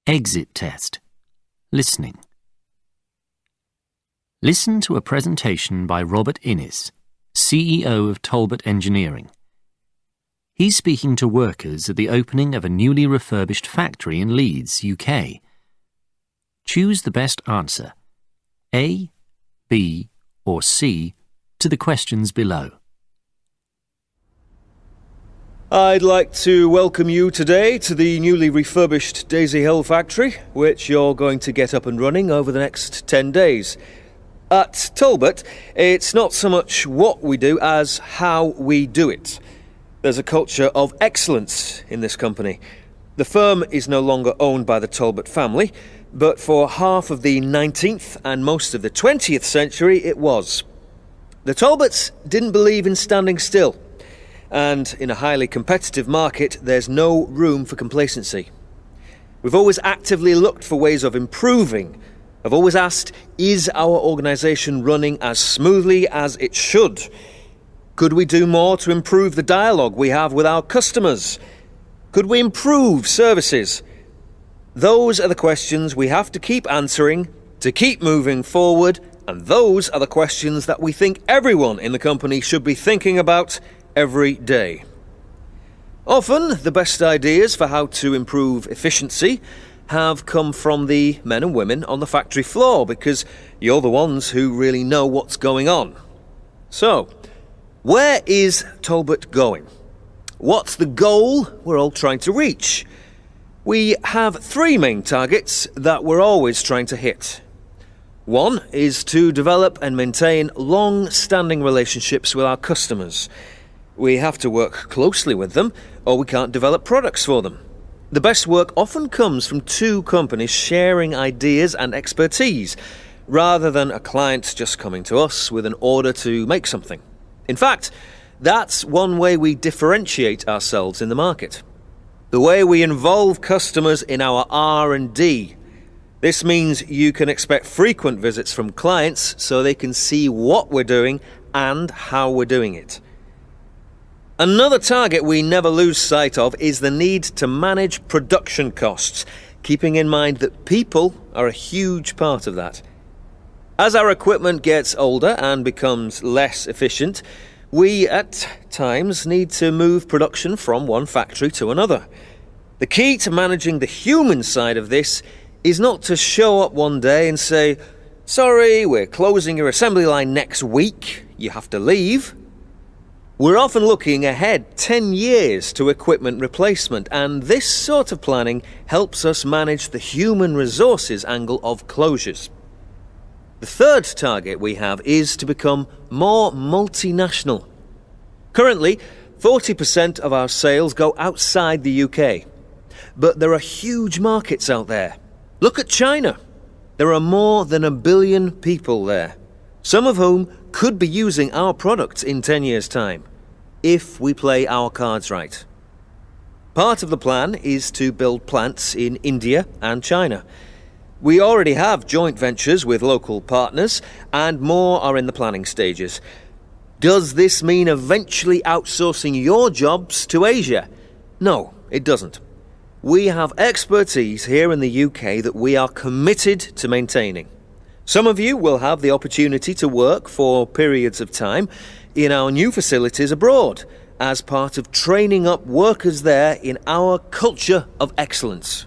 Exit test. Listening. Listen to a presentation by Robert Innes, CEO of Talbot Engineering. He's speaking to workers at the opening of a newly refurbished factory in Leeds, UK. Choose the best answer, A, B, or C, to the questions below. I'd like to welcome you today to the newly refurbished Daisy Hill factory, which you're going to get up and running over the next 10 days. At Talbot, it's not so much what we do as how we do it. There's a culture of excellence in this company. The firm is no longer owned by the Talbot family, but for half of the 19th and most of the 20th century it was. The Talbots didn't believe in standing still. And in a highly competitive market, there's no room for complacency. We've always actively looked for ways of improving. I've always asked, is our organisation running as smoothly as it should? Could we do more to improve the dialogue we have with our customers? Could we improve services? Those are the questions we have to keep answering, to keep moving forward, and those are the questions that we think everyone in the company should be thinking about every day. Often, the best ideas for how to improve efficiency have come from the men and women on the factory floor because you're the ones who really know what's going on. So, where is Talbot going? What's the goal we're all trying to reach? We have three main targets that we're always trying to hit. One is to develop and maintain long-standing relationships with our customers. We have to work closely with them, or we can't develop products for them. The best work often comes from two companies sharing ideas and expertise, rather than a client just coming to us with an order to make something. In fact, that's one way we differentiate ourselves in the market. The way we involve customers in our R&D. This means you can expect frequent visits from clients so they can see what we're doing and how we're doing it. Another target we never lose sight of is the need to manage production costs, keeping in mind that people are a huge part of that. As our equipment gets older and becomes less efficient, we at times need to move production from one factory to another. The key to managing the human side of this is not to show up one day and say, "Sorry, we're closing your assembly line next week, you have to leave." We're often looking ahead 10 years to equipment replacement, and this sort of planning helps us manage the human resources angle of closures. The third target we have is to become more multinational. Currently, 40% of our sales go outside the UK, but there are huge markets out there. Look at China. There are more than 1 billion people there, some of whom could be using our products in 10 years' time, if we play our cards right. Part of the plan is to build plants in India and China. We already have joint ventures with local partners, and more are in the planning stages. Does this mean eventually outsourcing your jobs to Asia? No, it doesn't. We have expertise here in the UK that we are committed to maintaining. Some of you will have the opportunity to work for periods of time in our new facilities abroad as part of training up workers there in our culture of excellence.